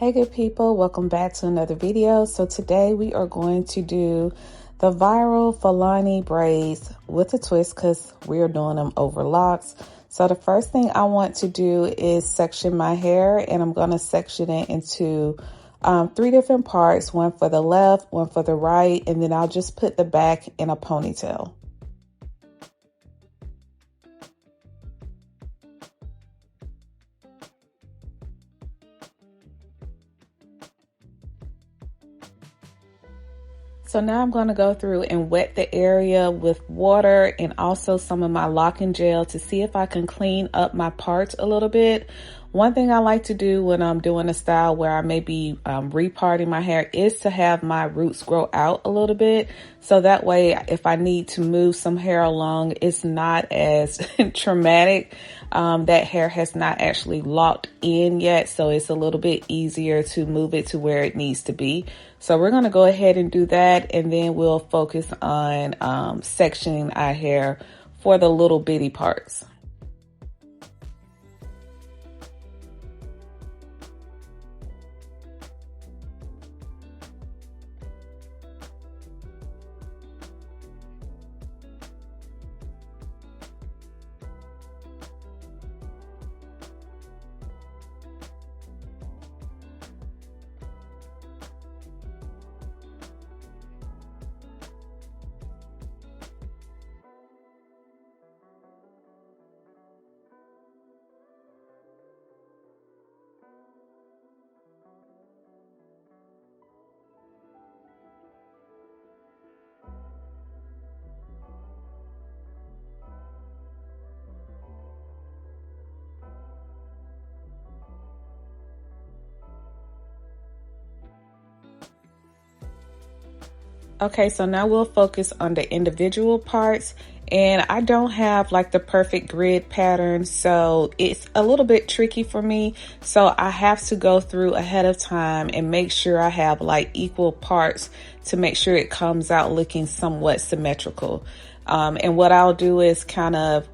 Hey good people, welcome back to another video. So today we are going to do the viral Fulani braids with a twist because we're doing them over locks. So the first thing I want to do is section my hair, and I'm going to section it into 3 different parts, one for the left, one for the right, and then I'll just put the back in a ponytail. So now I'm going to go through and wet the area with water and also some of my locking gel to see if I can clean up my parts a little bit. One thing I like to do when I'm doing a style where I may be reparting my hair is to have my roots grow out a little bit. So that way, if I need to move some hair along, it's not as traumatic. That hair has not actually locked in yet, so it's a little bit easier to move it to where it needs to be. So we're going to go ahead and do that, and then we'll focus on sectioning our hair for the little bitty parts. Okay, so now we'll focus on the individual parts, and I don't have like the perfect grid pattern, so it's a little bit tricky for me. So I have to go through ahead of time and make sure I have like equal parts to make sure it comes out looking somewhat symmetrical. And what I'll do is kind of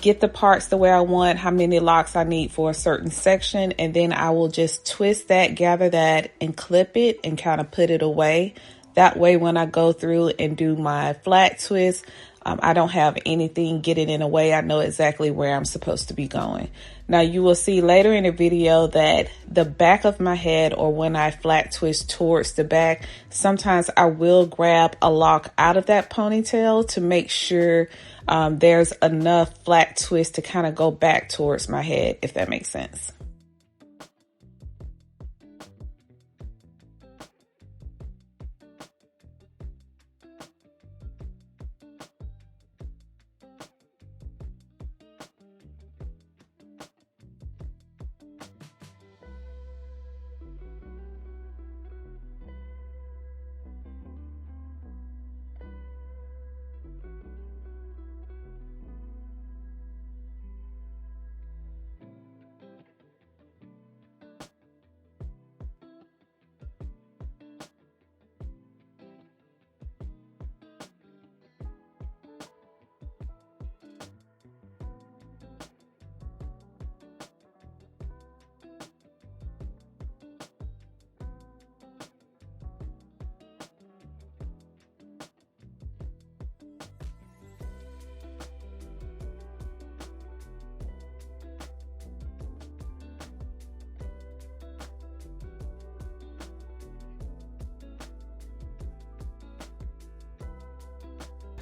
get the parts the way I want, how many locks I need for a certain section, and then I will just twist that, gather that, and clip it and kind of put it away. That way, when I go through and do my flat twist, I don't have anything getting in the way. I know exactly where I'm supposed to be going. Now, you will see later in the video that the back of my head, or when I flat twist towards the back, sometimes I will grab a lock out of that ponytail to make sure there's enough flat twist to kind of go back towards my head, if that makes sense.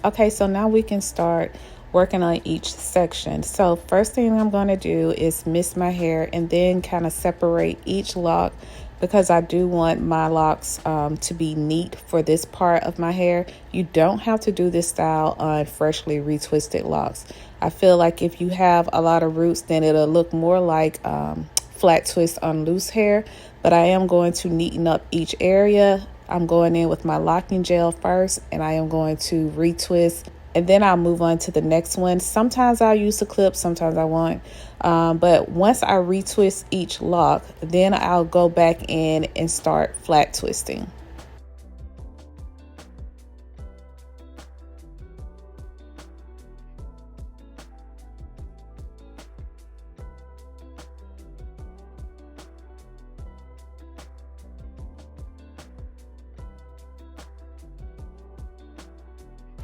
Okay, so now we can start working on each section. So first thing I'm going to do is mist my hair and then kind of separate each lock, because I do want my locks to be neat for this part of my hair. You don't have to do this style on freshly retwisted locks. I feel like if you have a lot of roots, then it'll look more like flat twist on loose hair, but I am going to neaten up each area. I'm going in with my locking gel first, and I am going to retwist, and then I'll move on to the next one. Sometimes I'll use the clip, sometimes I won't. But once I retwist each lock, then I'll go back in and start flat twisting.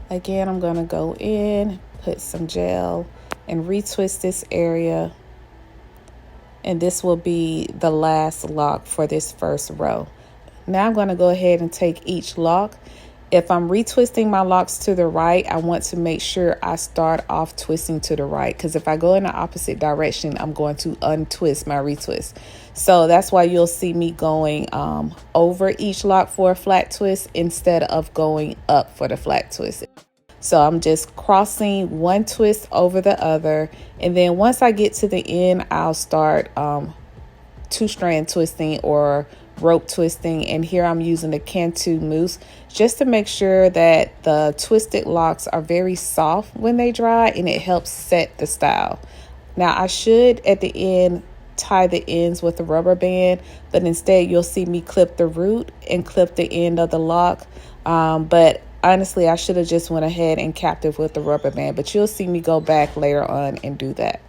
Again, I'm going to go in, put some gel, and retwist this area. And this will be the last lock for this first row. Now I'm going to go ahead and take each lock. If I'm retwisting my locks to the right, I want to make sure I start off twisting to the right, because if I go in the opposite direction, I'm going to untwist my retwist. So that's why you'll see me going over each lock for a flat twist instead of going up for the flat twist. So I'm just crossing one twist over the other, and then once I get to the end, I'll start two-strand twisting or rope twisting. And here I'm using the Cantu mousse just to make sure that the twisted locks are very soft when they dry, and it helps set the style. Now I should at the end tie the ends with a rubber band, but instead you'll see me clip the root and clip the end of the lock. But honestly, I should have just went ahead and capped it with the rubber band, but you'll see me go back later on and do that.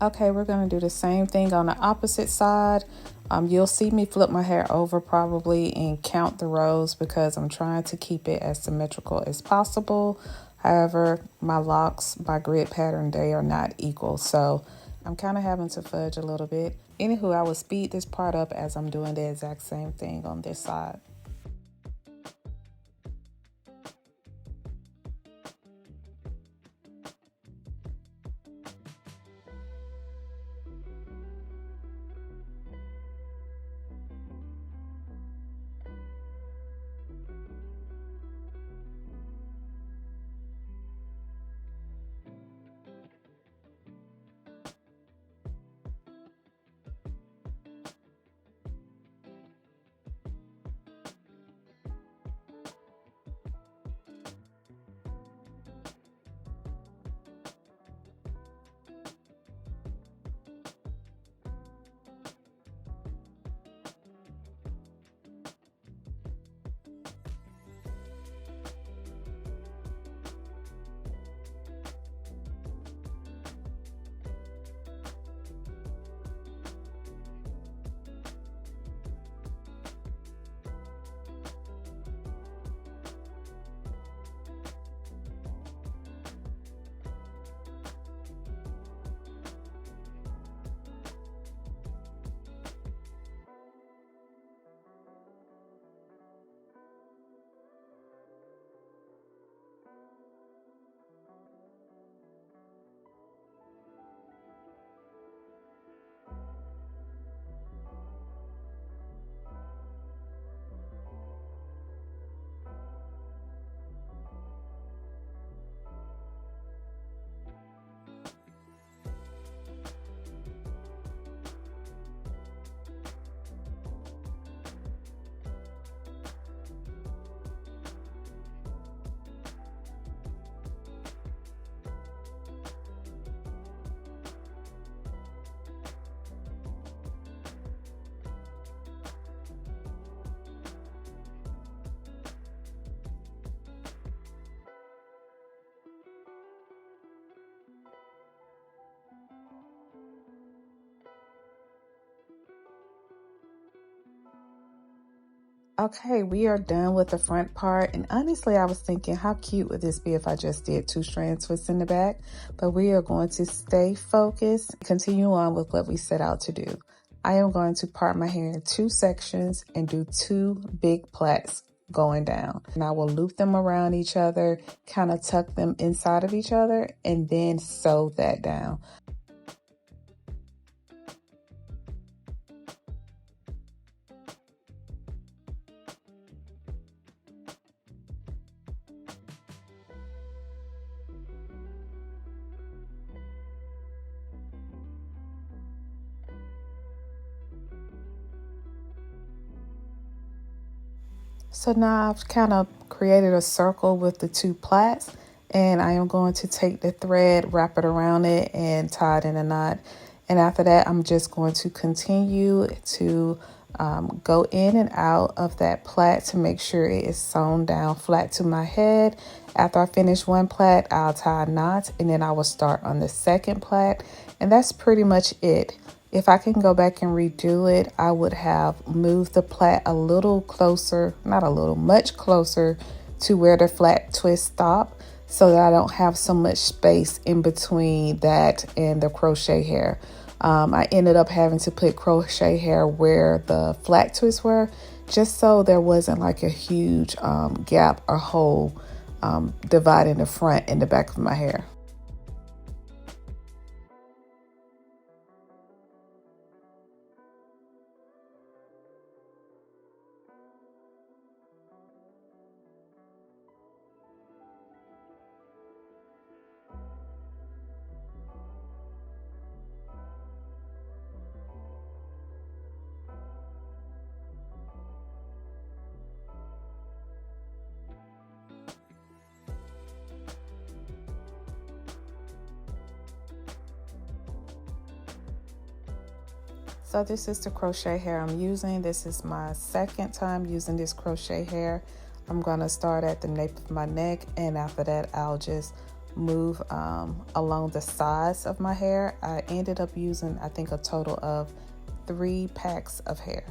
Okay, we're gonna do the same thing on the opposite side. You'll see me flip my hair over probably and count the rows because I'm trying to keep it as symmetrical as possible. However, my locks by grid pattern, they are not equal. So I'm kind of having to fudge a little bit. Anywho, I will speed this part up as I'm doing the exact same thing on this side. Okay, we are done with the front part, and honestly I was thinking how cute would this be if I just did 2 strand twists in the back, but we are going to stay focused, continue on with what we set out to do. I am going to part my hair in 2 sections and do 2 big plaits going down, and I will loop them around each other, kind of tuck them inside of each other, and then sew that down. So now I've kind of created a circle with the 2 plaits, and I am going to take the thread, wrap it around it, and tie it in a knot. And after that, I'm just going to continue to go in and out of that plait to make sure it is sewn down flat to my head. After I finish one plait, I'll tie a knot, and then I will start on the second plait. And that's pretty much it. If I can go back and redo it, I would have moved the plait a little closer, not a little, much closer to where the flat twist stop, so that I don't have so much space in between that and the crochet hair. I ended up having to put crochet hair where the flat twists were, just so there wasn't like a huge gap or hole dividing the front and the back of my hair. So this is the crochet hair I'm using. This is my second time using this crochet hair. I'm gonna start at the nape of my neck, and after that I'll just move along the sides of my hair. I ended up using, I think, a total of 3 packs of hair.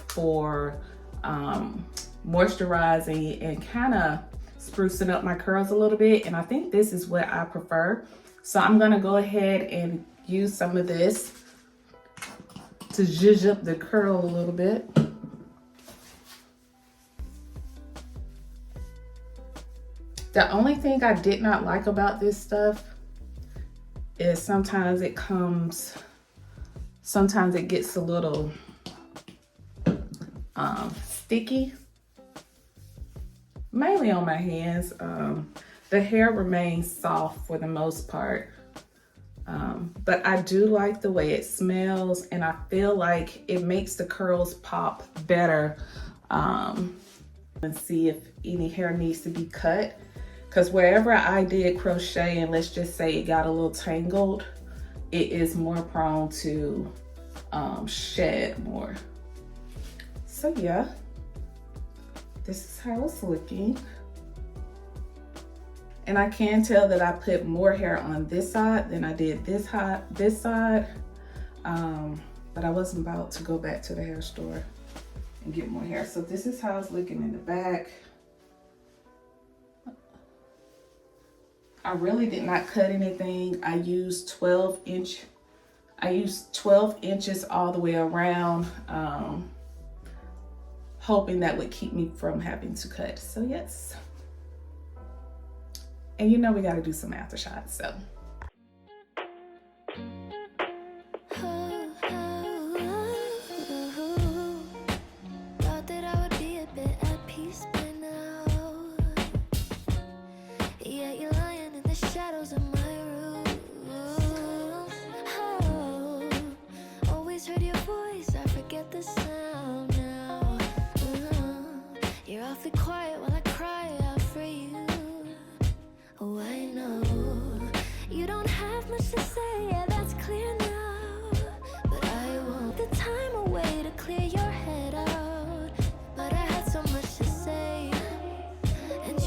For moisturizing and kind of sprucing up my curls a little bit, and I think this is what I prefer. So I'm gonna go ahead and use some of this to zhuzh up the curl a little bit. The only thing I did not like about this stuff is sometimes it gets a little sticky, mainly on my hands. The hair remains soft for the most part, But I do like the way it smells, and I feel like it makes the curls pop better. And see if any hair needs to be cut, because wherever I did crochet and let's just say it got a little tangled, it is more prone to shed more. So yeah, this is how it's looking. And I can tell that I put more hair on this side than I did this side. But I wasn't about to go back to the hair store and get more hair. So this is how it's looking in the back. I really did not cut anything. I used 12 inches all the way around, hoping that would keep me from having to cut. So yes. And you know we got to do some after shots, so.